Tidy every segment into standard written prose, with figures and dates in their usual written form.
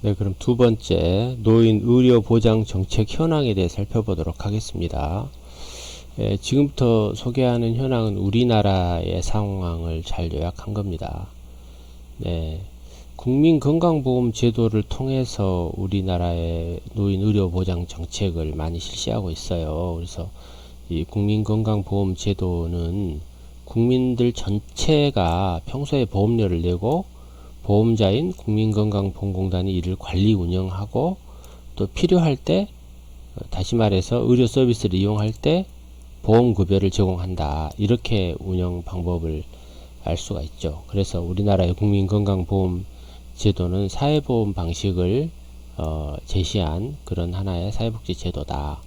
네, 그럼 두 번째 노인 의료 보장 정책 현황에 대해 살펴보도록 하겠습니다. 지금부터 소개하는 현황은 우리나라의 상황을 잘 요약한 겁니다. 네, 국민건강보험 제도를 통해서 우리나라의 노인 의료 보장 정책을 많이 실시하고 있어요. 그래서 이 국민건강보험 제도는 국민들 전체가 평소에 보험료를 내고 보험자인 국민건강보험공단이 이를 관리 운영하고 또 필요할 때 다시 말해서 의료 서비스를 이용할 때 보험급여를 제공한다. 이렇게 운영 방법을 알 수가 있죠. 그래서 우리나라의 국민건강보험 제도는 사회보험 방식을 제시한 그런 하나의 사회복지 제도다.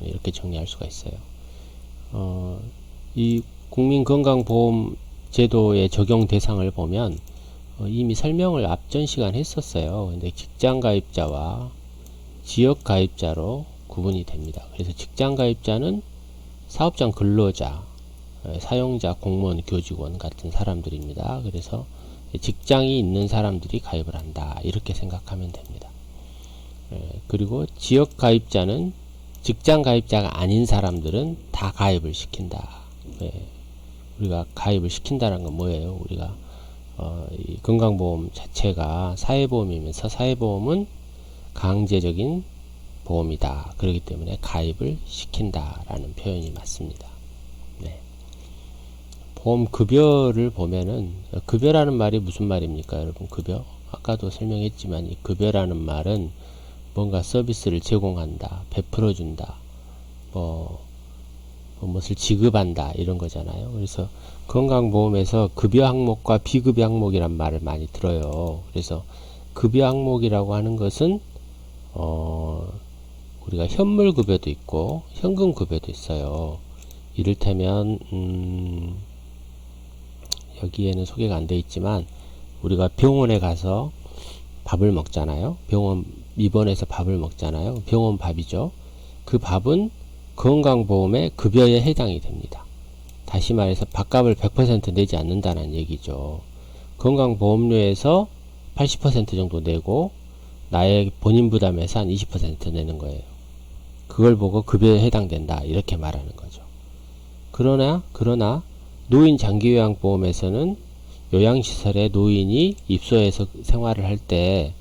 이렇게 정리할 수가 있어요. 이 국민건강보험 제도의 적용 대상을 보면 이미 설명을 앞전 시간 했었어요. 근데 직장가입자와 지역가입자로 구분이 됩니다. 그래서 직장가입자는 사업장 근로자, 사용자, 공무원, 교직원 같은 사람들입니다. 그래서 직장이 있는 사람들이 가입을 한다. 이렇게 생각하면 됩니다. 그리고 지역가입자는 직장가입자가 아닌 사람들은 다 가입을 시킨다. 우리가 가입을 시킨다는 건 뭐예요? 우리가 이 건강보험 자체가 사회보험이면서 사회보험은 강제적인 보험이다. 그렇기 때문에 가입을 시킨다라는 표현이 맞습니다. 네. 보험급여를 보면은 급여라는 말이 무슨 말입니까? 여러분, 급여? 아까도 설명했지만 이 급여라는 말은 뭔가 서비스를 제공한다, 베풀어준다, 무엇을 지급한다 이런 거잖아요. 그래서 건강보험에서 급여 항목과 비급여 항목이란 말을 많이 들어요. 그래서 급여 항목이라고 하는 것은 우리가 현물급여도 있고 현금급여도 있어요. 이를테면 여기에는 소개가 안 되어 있지만 우리가 병원에 가서 밥을 먹잖아요. 병원 입원해서 밥을 먹잖아요. 병원 밥이죠. 그 밥은 건강보험의 급여에 해당이 됩니다. 다시 말해서 밥값을 100% 내지 않는다는 얘기죠. 건강보험료에서 80% 정도 내고 나의 본인 부담에서 한 20% 내는 거예요. 그걸 보고 급여에 해당된다. 이렇게 말하는 거죠. 그러나 노인 장기요양보험에서는 요양시설에 노인이 입소해서 생활을 할 때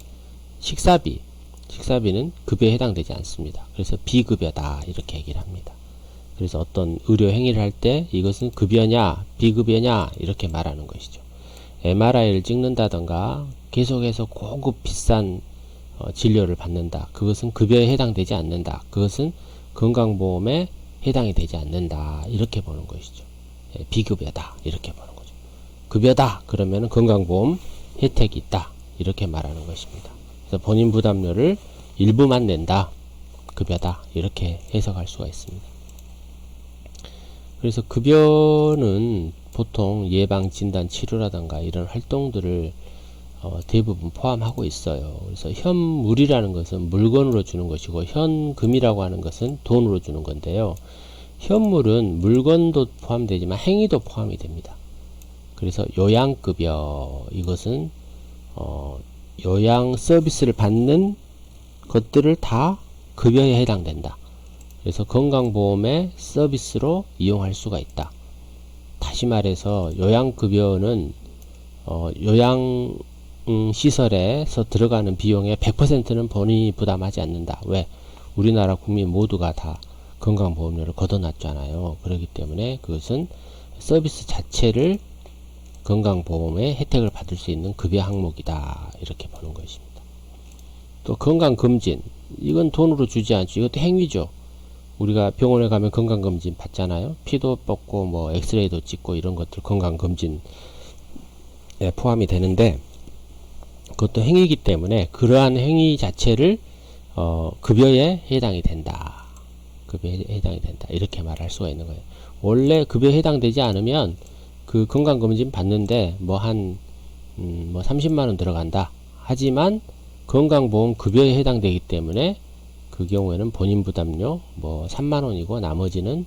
식사비는 급여에 해당되지 않습니다. 그래서 비급여다 이렇게 얘기를 합니다. 그래서 어떤 의료 행위를 할 때 이것은 급여냐 비급여냐 이렇게 말하는 것이죠. MRI를 찍는다던가 계속해서 고급 비싼 진료를 받는다. 그것은 급여에 해당되지 않는다. 그것은 건강보험에 해당이 되지 않는다. 이렇게 보는 것이죠. 비급여다 이렇게 보는 거죠. 급여다 그러면 건강보험 혜택이 있다 이렇게 말하는 것입니다. 그래서 본인 부담료를 일부만 낸다. 급여다. 이렇게 해석할 수가 있습니다. 그래서 급여는 보통 예방, 진단, 치료라든가 이런 활동들을 대부분 포함하고 있어요. 그래서 현물이라는 것은 물건으로 주는 것이고 현금이라고 하는 것은 돈으로 주는 건데요. 현물은 물건도 포함되지만 행위도 포함이 됩니다. 그래서 요양급여 이것은 요양 서비스를 받는 것들을 다 급여에 해당된다. 그래서 건강보험의 서비스로 이용할 수가 있다. 다시 말해서 요양급여는 요양시설에서 들어가는 비용의 100%는 본인이 부담하지 않는다. 왜? 우리나라 국민 모두가 다 건강보험료를 걷어놨잖아요. 그렇기 때문에 그것은 서비스 자체를 건강보험의 혜택을 받을 수 있는 급여 항목이다. 이렇게 보는 것입니다. 또 건강검진 이건 돈으로 주지 않죠. 이것도 행위죠. 우리가 병원에 가면 건강검진 받잖아요. 피도 뽑고 엑스레이도 찍고 이런 것들 건강검진에 포함이 되는데 그것도 행위이기 때문에 그러한 행위 자체를 급여에 해당이 된다. 급여에 해당이 된다. 이렇게 말할 수가 있는 거예요. 원래 급여에 해당되지 않으면 그 건강검진 받는데 30만원 들어간다. 하지만 건강보험 급여에 해당되기 때문에 그 경우에는 본인 부담료 3만원이고 나머지는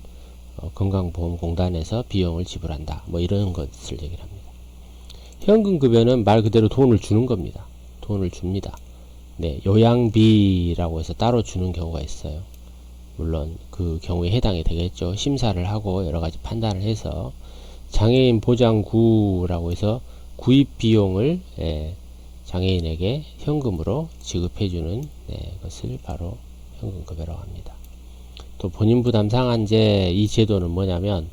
건강보험공단에서 비용을 지불한다. 이런 것을 얘기를 합니다. 현금급여는 말 그대로 돈을 주는 겁니다. 돈을 줍니다. 네, 요양비라고 해서 따로 주는 경우가 있어요. 물론 그 경우에 해당이 되겠죠. 심사를 하고 여러 가지 판단을 해서 장애인 보장구라고 해서 구입 비용을 장애인에게 현금으로 지급해주는 것을 바로 현금급여라고 합니다. 또 본인부담 상한제, 이 제도는 뭐냐면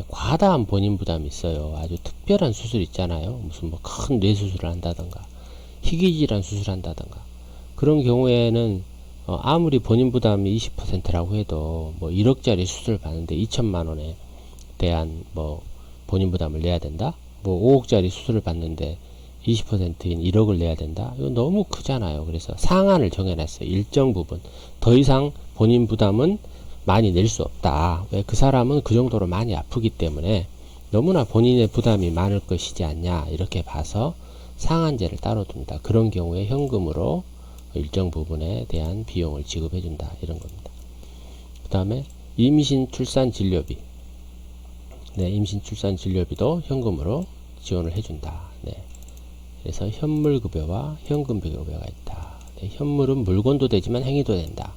과다한 본인부담이 있어요. 아주 특별한 수술 있잖아요. 무슨 뭐 큰 뇌수술을 한다던가 희귀질환 수술한다던가 그런 경우에는 아무리 본인부담이 20%라고 해도 뭐 1억짜리 수술을 받는데 2천만 원에 대한 뭐 본인부담을 내야 된다. 뭐 5억짜리 수술을 받는데 20%인 1억을 내야 된다. 이건 너무 크잖아요. 그래서 상한을 정해놨어요. 일정 부분. 더 이상 본인 부담은 많이 낼 수 없다. 왜? 그 사람은 그 정도로 많이 아프기 때문에 너무나 본인의 부담이 많을 것이지 않냐. 이렇게 봐서 상한제를 따로 둔다. 그런 경우에 현금으로 일정 부분에 대한 비용을 지급해 준다. 이런 겁니다. 그 다음에 임신 출산 진료비. 네, 임신 출산 진료비도 현금으로 지원을 해준다. 네. 그래서 현물급여와 현금급여가 있다. 네, 현물은 물건도 되지만 행위도 된다.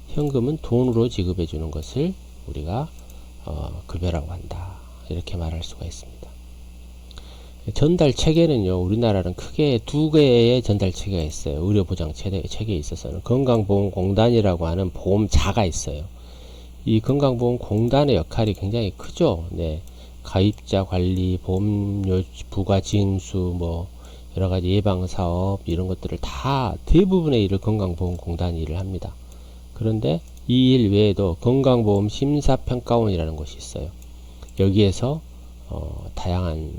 현금은 돈으로 지급해 주는 것을 우리가 급여라고 한다. 이렇게 말할 수가 있습니다. 전달 체계는요, 우리나라는 크게 두 개의 전달 체계가 있어요. 의료보장 체계에 있어서는 건강보험공단이라고 하는 보험자가 있어요. 이 건강보험공단의 역할이 굉장히 크죠. 네, 가입자 관리, 보험료 부과 징수, 뭐 여러가지 예방사업 이런 것들을 다 대부분의 일을 건강보험공단이 일을 합니다. 그런데 이 일 외에도 건강보험 심사평가원이라는 것이 있어요. 여기에서 다양한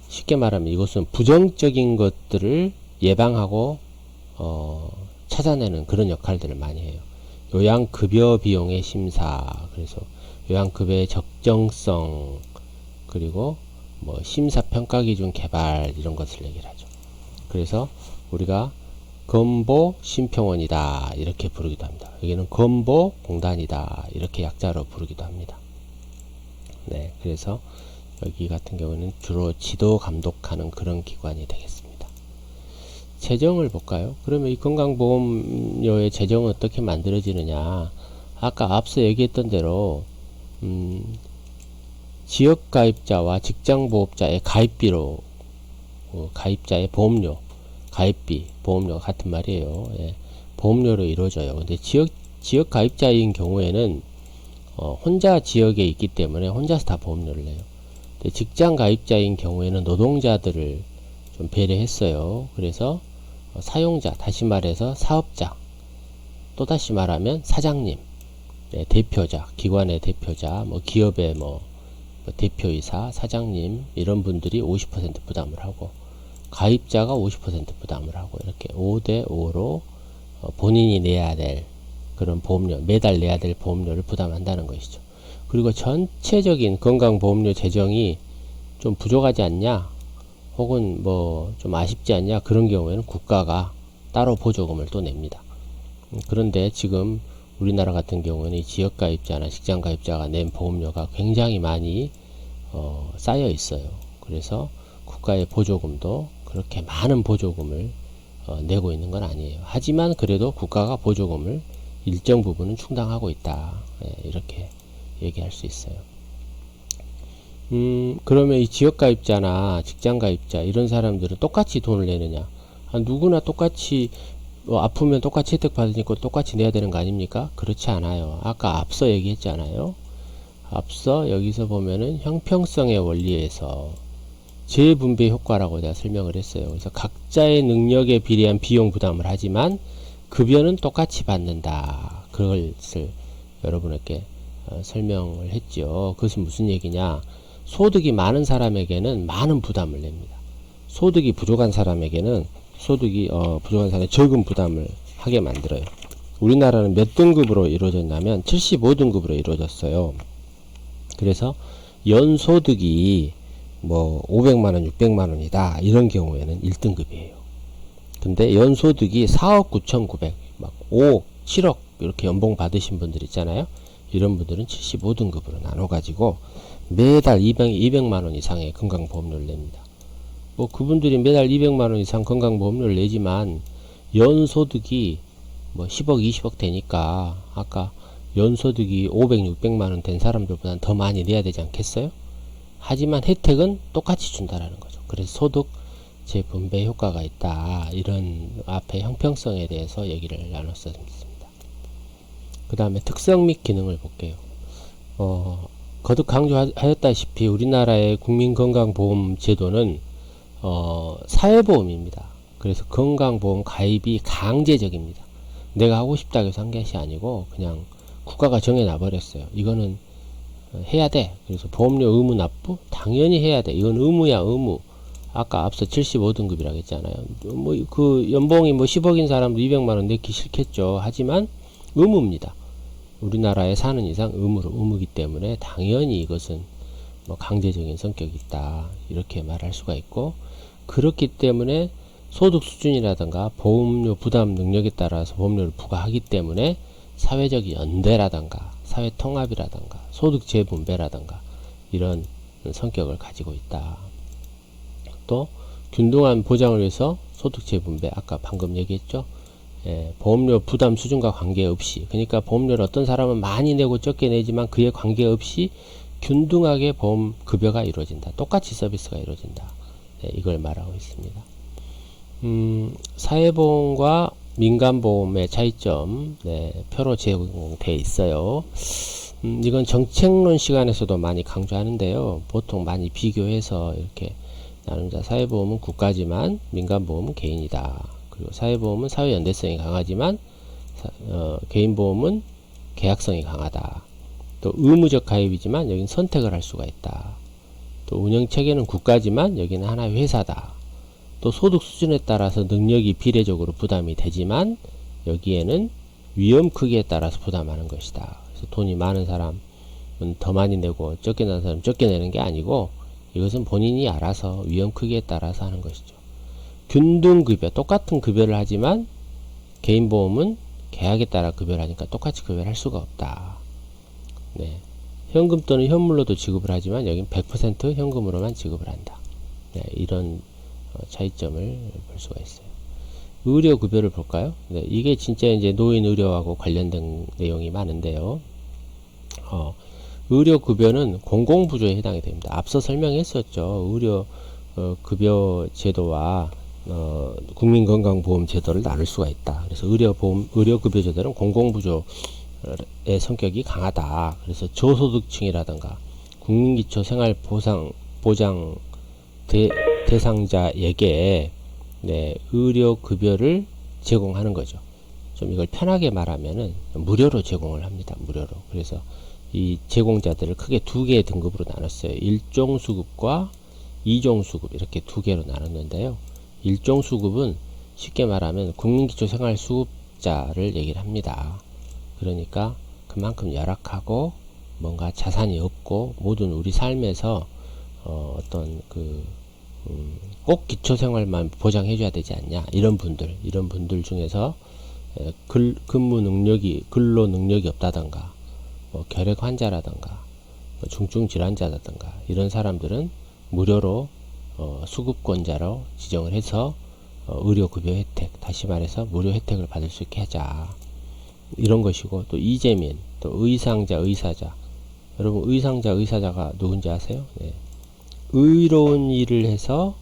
쉽게 말하면 이것은 부정적인 것들을 예방하고 찾아내는 그런 역할들을 많이 해요. 요양급여 비용의 심사, 그래서 요양급여의 적정성, 그리고 뭐 심사평가기준 개발 이런 것을 얘기를 하죠. 그래서 우리가 건보심평원이다 이렇게 부르기도 합니다. 여기는 건보공단이다 이렇게 약자로 부르기도 합니다. 네, 그래서 여기 같은 경우는 주로 지도 감독하는 그런 기관이 되겠습니다. 재정을 볼까요? 그러면 이 건강보험료의 재정은 어떻게 만들어지느냐? 아까 앞서 얘기했던 대로 지역가입자와 직장보험자의 가입비로 가입자의 보험료, 가입비, 보험료가 같은 말이에요. 예, 보험료로 이루어져요. 근데 지역 가입자인 경우에는 혼자 지역에 있기 때문에 혼자서 다 보험료를 내요. 근데 직장 가입자인 경우에는 노동자들을 좀 배려했어요. 그래서 사용자, 다시 말해서 사업자, 또다시 말하면 사장님, 네, 대표자, 기관의 대표자, 뭐 기업의 대표이사, 사장님 이런 분들이 50% 부담을 하고 가입자가 50% 부담을 하고 이렇게 5대5로 본인이 내야 될 그런 보험료, 매달 내야 될 보험료를 부담한다는 것이죠. 그리고 전체적인 건강보험료 재정이 좀 부족하지 않냐, 혹은 뭐 좀 아쉽지 않냐, 그런 경우에는 국가가 따로 보조금을 또 냅니다. 그런데 지금 우리나라 같은 경우는 이 지역가입자나 직장가입자가 낸 보험료가 굉장히 많이 쌓여 있어요. 그래서 국가의 보조금도 그렇게 많은 보조금을 내고 있는 건 아니에요. 하지만 그래도 국가가 보조금을 일정 부분은 충당하고 있다. 이렇게 얘기할 수 있어요. 그러면 이 지역가입자나 직장가입자 이런 사람들은 똑같이 돈을 내느냐? 누구나 똑같이 아프면 똑같이 혜택 받으니까 똑같이 내야 되는 거 아닙니까? 그렇지 않아요. 아까 앞서 얘기했잖아요. 앞서 여기서 보면은 형평성의 원리에서 재분배 효과라고 제가 설명을 했어요. 그래서 각자의 능력에 비례한 비용 부담을 하지만 급여는 똑같이 받는다. 그것을 여러분에게 설명을 했죠. 그것은 무슨 얘기냐? 소득이 많은 사람에게는 많은 부담을 냅니다. 소득이 부족한 사람에게는 부족한 사람의 적은 부담을 하게 만들어요. 우리나라는 몇 등급으로 이루어졌냐면 75등급으로 이루어졌어요. 그래서 연소득이 뭐 500만원, 600만원이다 이런 경우에는 1등급이에요. 근데 연소득이 4억 9,900, 막 5억, 7억 이렇게 연봉 받으신 분들 있잖아요. 이런 분들은 75등급으로 나눠 가지고 매달 200만원 이상의 건강보험료를 냅니다. 뭐 그분들이 매달 200만원 이상 건강보험료를 내지만 연소득이 뭐 10억 20억 되니까 아까 연소득이 500 600만원 된 사람들보다는 더 많이 내야 되지 않겠어요? 하지만 혜택은 똑같이 준다라는 거죠. 그래서 소득 재분배 효과가 있다, 이런 앞에 형평성에 대해서 얘기를 나눴었습니다. 그 다음에 특성 및 기능을 볼게요. 거듭 강조하였다시피 우리나라의 국민건강보험 제도는 사회보험입니다. 그래서 건강보험 가입이 강제적입니다. 내가 하고 싶다고 해서 한 것이 아니고 그냥 국가가 정해놔 버렸어요. 이거는 해야 돼. 그래서 보험료 의무 납부 당연히 해야 돼. 이건 의무야, 의무. 아까 앞서 75등급이라고 했잖아요. 뭐 그 연봉이 뭐 10억인 사람도 200만원 내기 싫겠죠. 하지만 의무입니다. 우리나라에 사는 이상 의무이기 때문에 당연히 이것은 뭐 강제적인 성격이 있다, 이렇게 말할 수가 있고, 그렇기 때문에 소득 수준이라든가 보험료 부담 능력에 따라서 보험료를 부과하기 때문에 사회적 연대라든가 사회 통합이라든가 소득 재분배라든가 이런 성격을 가지고 있다. 또 균등한 보장을 위해서 소득 재분배, 아까 방금 얘기했죠. 보험료 부담 수준과 관계없이, 그러니까 보험료를 어떤 사람은 많이 내고 적게 내지만 그에 관계없이 균등하게 보험 급여가 이루어진다. 똑같이 서비스가 이루어진다. 이걸 말하고 있습니다. 사회보험과 민간보험의 차이점, 표로 제공되어 있어요. 이건 정책론 시간에서도 많이 강조하는데요. 보통 많이 비교해서 이렇게 나눕니다. 사회보험은 국가지만 민간보험은 개인이다. 그리고 사회보험은 사회연대성이 강하지만 개인보험은 계약성이 강하다. 또 의무적 가입이지만 여기는 선택을 할 수가 있다. 또 운영체계는 국가지만 여기는 하나의 회사다. 또 소득 수준에 따라서 능력이 비례적으로 부담이 되지만 여기에는 위험 크기에 따라서 부담하는 것이다. 그래서 돈이 많은 사람은 더 많이 내고 적게 내는 사람은 적게 내는 게 아니고 이것은 본인이 알아서 위험 크기에 따라서 하는 것이죠. 균등급여, 똑같은 급여를 하지만 개인보험은 계약에 따라 급여를 하니까 똑같이 급여를 할 수가 없다. 현금 또는 현물로도 지급을 하지만 여기는 100% 현금으로만 지급을 한다. 이런 차이점을 볼 수가 있어요. 의료급여를 볼까요? 이게 진짜 이제 노인 의료하고 관련된 내용이 많은데요. 의료급여는 공공부조에 해당이 됩니다. 앞서 설명했었죠. 의료급여 제도와 국민건강보험 제도를 나눌 수가 있다. 그래서 의료급여 제도는 공공부조의 성격이 강하다. 그래서 저소득층이라든가 국민기초생활보장 대상자에게 의료급여를 제공하는 거죠. 좀 이걸 편하게 말하면은 무료로 제공을 합니다. 무료로. 그래서 이 제공자들을 크게 두 개의 등급으로 나눴어요. 1종 수급과 2종 수급, 이렇게 두 개로 나눴는데요. 1종 수급은 쉽게 말하면 국민기초생활수급자를 얘기를 합니다. 그러니까 그만큼 열악하고 뭔가 자산이 없고 모든 우리 삶에서 어떤 꼭 기초생활만 보장해줘야 되지 않냐, 이런 분들 중에서 근로 능력이 없다던가 결핵 환자라던가 중증 질환자라던가 이런 사람들은 무료로 수급권자로 지정을 해서 의료급여 혜택, 다시 말해서 무료 혜택을 받을 수 있게 하자, 이런 것이고, 또 이재민, 또 의상자, 의사자. 여러분 의상자, 의사자가 누군지 아세요? 의로운 일을 해서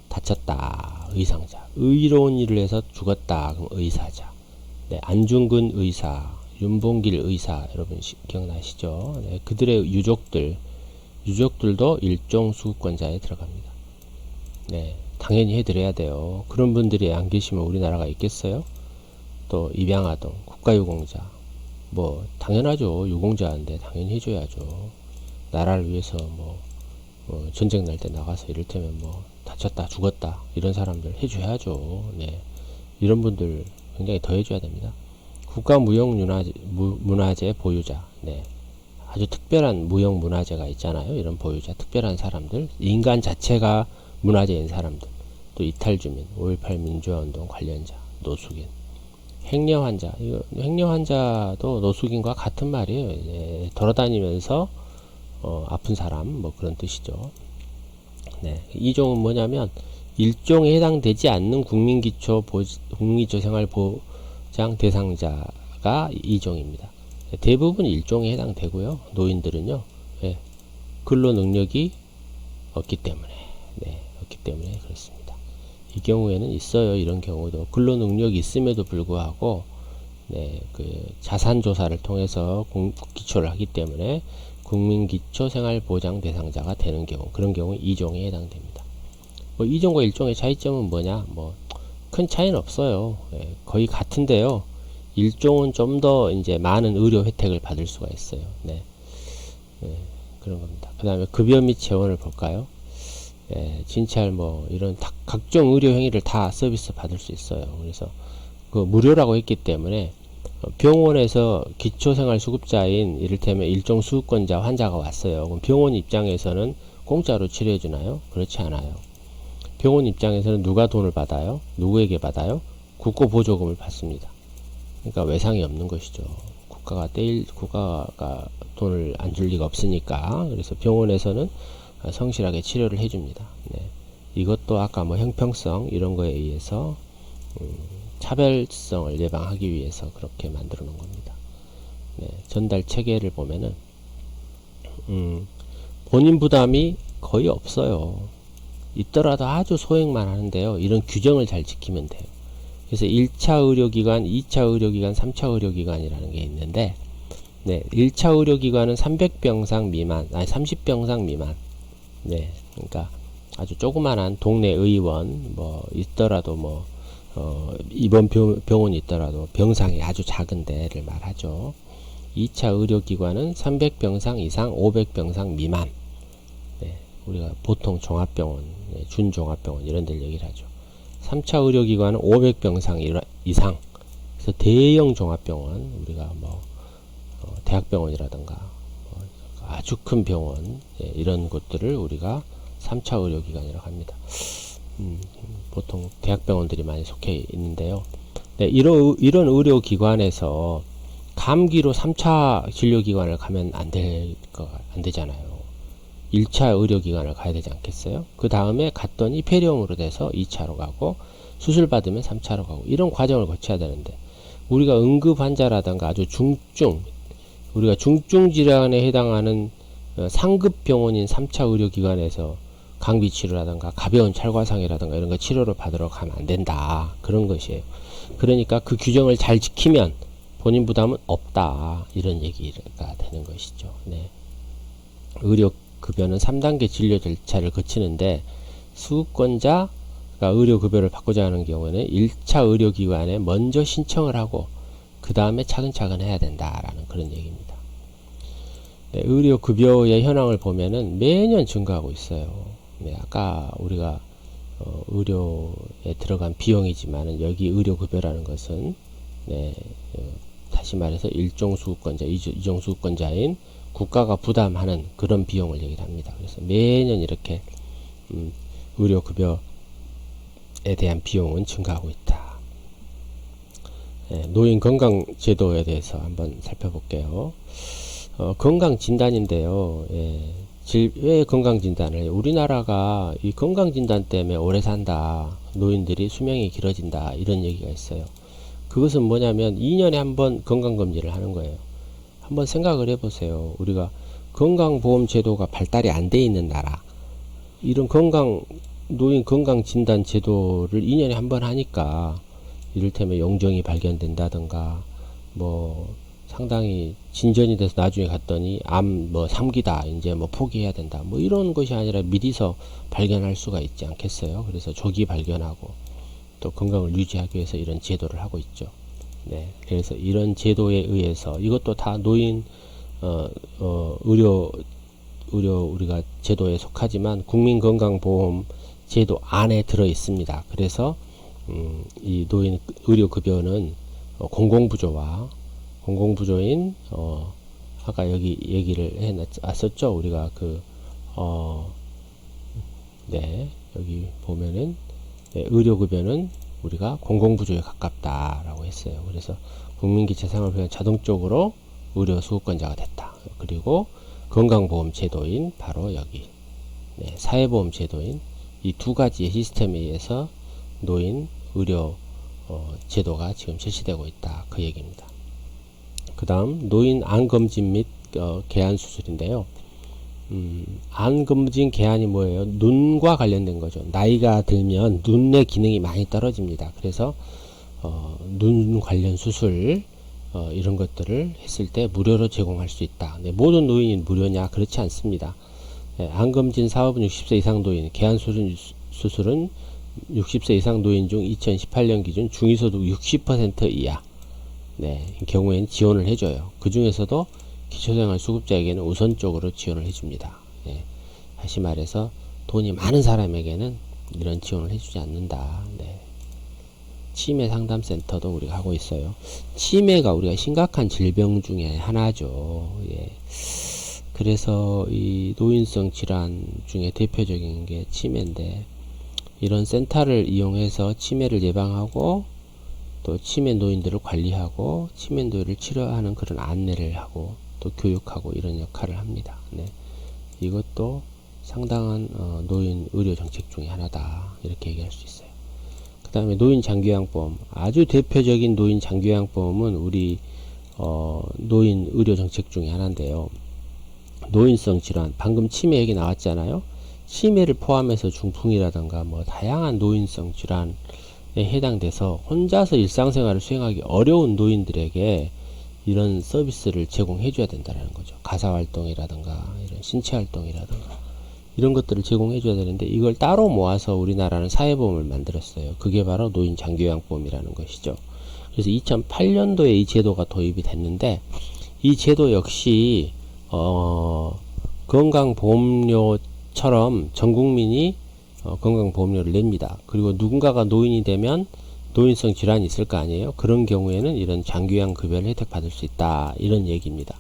다쳤다, 의상자. 의로운 일을 해서 죽었다, 그럼 의사자. 안중근 의사, 윤봉길 의사, 여러분 기억나시죠? 그들의 유족들도 일종 수급권자에 들어갑니다. 당연히 해드려야 돼요. 그런 분들이 안 계시면 우리나라가 있겠어요? 또 입양아동, 국가유공자, 뭐 당연하죠. 유공자인데 당연히 해줘야죠. 나라를 위해서 전쟁 날 때 나가서 이를테면 다쳤다, 죽었다, 이런 사람들 해줘야죠. 이런 분들 굉장히 더 해줘야 됩니다. 국가무형문화재 보유자, 아주 특별한 무형문화재가 있잖아요. 이런 보유자, 특별한 사람들, 인간 자체가 문화재인 사람들, 또 이탈주민, 5.18 민주화운동 관련자, 노숙인, 행려환자. 행려환자도 노숙인과 같은 말이에요. 돌아다니면서 아픈 사람, 그런 뜻이죠. 네, 2종은 뭐냐면 일종에 해당되지 않는 국민기초생활보장 대상자가 2종입니다. 대부분 일종에 해당되고요. 노인들은요, 예, 근로 능력이 없기 때문에, 네, 없기 때문에 그렇습니다. 이 경우에는 있어요. 이런 경우도 근로 능력이 있음에도 불구하고, 네, 그 자산 조사를 통해서 기초를 하기 때문에 국민기초생활보장 대상자가 되는 경우, 그런 경우 2종에 해당됩니다. 뭐 2종과 1종의 차이점은 뭐냐? 뭐 큰 차이는 없어요. 예, 거의 같은데요. 1종은 좀 더 이제 많은 의료 혜택을 받을 수가 있어요. 네, 예, 그런 겁니다. 그 다음에 급여 및 재원을 볼까요? 예, 진찰 뭐 이런 각종 의료 행위를 다 서비스 받을 수 있어요. 그래서 그 무료라고 했기 때문에 병원에서 기초생활수급자인 이를테면 일종 수급권자 환자가 왔어요. 그럼 병원 입장에서는 공짜로 치료해 주나요? 그렇지 않아요. 병원 입장에서는 누가 돈을 받아요? 누구에게 받아요? 국고보조금을 받습니다. 그러니까 외상이 없는 것이죠. 국가가 돈을 안 줄 리가 없으니까. 그래서 병원에서는 성실하게 치료를 해줍니다. 네. 이것도 아까 뭐 형평성 이런 거에 의해서 차별성을 예방하기 위해서 그렇게 만들어 놓은 겁니다. 네. 전달 체계를 보면은 본인 부담이 거의 없어요. 있더라도 아주 소액만 하는데요. 이런 규정을 잘 지키면 돼요. 그래서 1차 의료기관, 2차 의료기관, 3차 의료기관이라는 게 있는데, 네, 1차 의료기관은 300병상 미만, 아니 30병상 미만. 네, 그러니까 아주 조그만한 동네 의원, 뭐 있더라도 뭐 입원 병원이 있더라도 병상이 아주 작은 데를 말하죠. 2차 의료기관은 300병상 이상, 500병상 미만. 네, 우리가 보통 종합병원, 네, 준종합병원 이런 데를 얘기를 하죠. 3차 의료기관은 500병상 이상. 그래서 대형 종합병원, 우리가 뭐 대학병원이라든가 아주 큰 병원, 예, 이런 곳들을 우리가 3차 의료기관이라고 합니다. 보통 대학병원들이 많이 속해 있는데요. 네, 이런 의료기관에서 감기로 3차 진료기관을 가면 안 되잖아요. 1차 의료기관을 가야 되지 않겠어요? 그 다음에 갔더니 폐렴으로 돼서 2차로 가고 수술 받으면 3차로 가고 이런 과정을 거쳐야 되는데 우리가 응급 환자라든가 아주 우리가 중증 질환에 해당하는 상급 병원인 3차 의료기관에서 강비 치료라든가 가벼운 찰과상이라든가 이런 거 치료를 받으러 가면 안 된다. 그런 것이에요. 그러니까 그 규정을 잘 지키면 본인 부담은 없다. 이런 얘기가 되는 것이죠. 네. 의료급여는 3단계 진료 절차를 거치는데 수급권자가 의료급여를 받고자 하는 경우에는 1차 의료기관에 먼저 신청을 하고 그 다음에 차근차근 해야 된다라는 그런 얘기입니다. 네, 의료급여의 현황을 보면은 매년 증가하고 있어요. 네, 아까 우리가 의료에 들어간 비용이지만은 여기 의료급여라는 것은 네, 다시 말해서 일종 수급권자, 이종 수급권자인 국가가 부담하는 그런 비용을 얘기를 합니다. 그래서 매년 이렇게 의료급여에 대한 비용은 증가하고 있다. 네, 노인 건강제도에 대해서 한번 살펴볼게요. 건강진단인데요. 예, 왜 건강진단을 해요? 우리나라가 이 건강진단 때문에 오래 산다. 노인들이 수명이 길어진다. 이런 얘기가 있어요. 그것은 뭐냐면 2년에 한 번 건강검진을 하는 거예요. 한번 생각을 해보세요. 우리가 건강보험제도가 발달이 안 돼 있는 나라, 이런 노인 건강진단 제도를 2년에 한 번 하니까 이를테면 용종이 발견된다든가 뭐 상당히 진전이 돼서 나중에 갔더니 암 뭐 3기다 이제 뭐 포기해야 된다 뭐 이런 것이 아니라 미리서 발견할 수가 있지 않겠어요. 그래서 조기 발견하고 또 건강을 유지하기 위해서 이런 제도를 하고 있죠. 네, 그래서 이런 제도에 의해서 이것도 다 노인 의료 우리가 제도에 속하지만 국민건강보험 제도 안에 들어 있습니다. 그래서 이 노인 의료급여는 공공부조인 아까 여기 얘기를 해놨었죠. 우리가 네, 여기 보면은 네, 의료급여는 우리가 공공부조에 가깝다라고 했어요. 그래서 국민기초생활보장 자동적으로 의료 수급권자가 됐다. 그리고 건강보험 제도인 바로 여기 네, 사회보험 제도인 이 두 가지의 시스템에 의해서 노인 의료 제도가 지금 실시되고 있다. 그 얘기입니다. 그 다음 노인 암검진 및 개안 수술인데요. 암검진 개안이 뭐예요? 눈과 관련된 거죠. 나이가 들면 눈의 기능이 많이 떨어집니다. 그래서 눈 관련 수술 이런 것들을 했을 때 무료로 제공할 수 있다. 네, 모든 노인이 무료냐? 그렇지 않습니다. 네, 암검진 사업은 60세 이상 노인, 개안 수술은 60세 이상 노인 중 2018년 기준 중위소득 60% 이하 경우에는 지원을 해줘요. 그 중에서도 기초생활수급자에게는 우선적으로 지원을 해줍니다. 네, 다시 말해서 돈이 많은 사람에게는 이런 지원을 해주지 않는다. 네. 치매 상담센터도 우리가 하고 있어요. 치매가 우리가 심각한 질병 중에 하나죠. 예. 그래서 이 노인성 질환 중에 대표적인 게 치매인데, 이런 센터를 이용해서 치매를 예방하고 또 치매 노인들을 관리하고 치매 노인을 치료하는 그런 안내를 하고 또 교육하고 이런 역할을 합니다. 네. 이것도 상당한 노인 의료 정책 중에 하나다, 이렇게 얘기할 수 있어요. 그 다음에 노인 장기요양보험, 아주 대표적인 노인 장기요양보험은 우리 노인 의료 정책 중에 하나인데요. 노인성 질환, 방금 치매 얘기 나왔잖아요. 치매를 포함해서 중풍이라든가 뭐 다양한 노인성 질환에 해당돼서 혼자서 일상생활을 수행하기 어려운 노인들에게 이런 서비스를 제공해 줘야 된다는 거죠. 가사활동이라든가 이런 신체활동이라든가 이런 것들을 제공해 줘야 되는데, 이걸 따로 모아서 우리나라는 사회보험을 만들었어요. 그게 바로 노인 장기요양보험이라는 것이죠. 그래서 2008년도에 이 제도가 도입이 됐는데, 이 제도 역시 건강보험료처럼 전 국민이 건강보험료를 냅니다. 그리고 누군가가 노인이 되면 노인성 질환이 있을 거 아니에요. 그런 경우에는 이런 장기요양 급여를 혜택받을 수 있다, 이런 얘기입니다.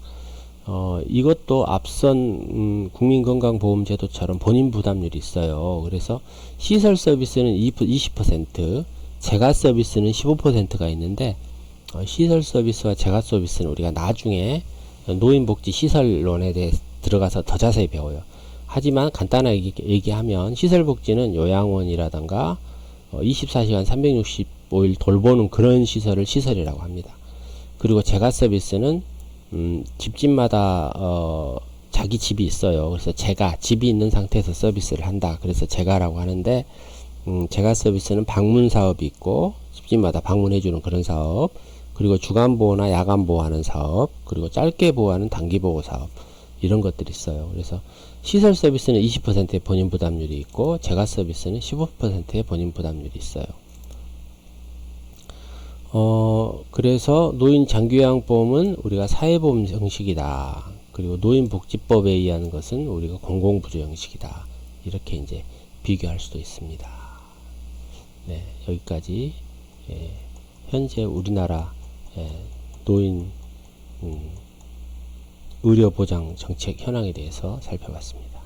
이것도 앞선 국민건강보험제도처럼 본인 부담률이 있어요. 그래서 시설 서비스는 20%, 재가 서비스는 15%가 있는데, 시설 서비스와 재가 서비스는 우리가 나중에 노인복지시설론에 대해 들어가서 더 자세히 배워요. 하지만 간단하게 얘기하면 시설복지는 요양원이라던가 24시간 365일 돌보는 그런 시설을 시설이라고 합니다. 그리고 재가 서비스는 집집마다 자기 집이 있어요. 그래서 집이 있는 상태에서 서비스를 한다. 그래서 재가라고 하는데, 재가 서비스는 방문 사업이 있고 집집마다 방문해주는 그런 사업, 그리고 주간 보호나 야간 보호하는 사업, 그리고 짧게 보호하는 단기 보호 사업, 이런 것들이 있어요. 그래서 시설 서비스는 20%의 본인 부담률이 있고 재가 서비스는 15%의 본인 부담률이 있어요. 그래서 노인 장기요양보험은 우리가 사회보험 형식이다. 그리고 노인복지법에 의한 것은 우리가 공공부조 형식이다. 이렇게 이제 비교할 수도 있습니다. 네, 여기까지 현재 우리나라 노인 의료보장 정책 현황에 대해서 살펴봤습니다.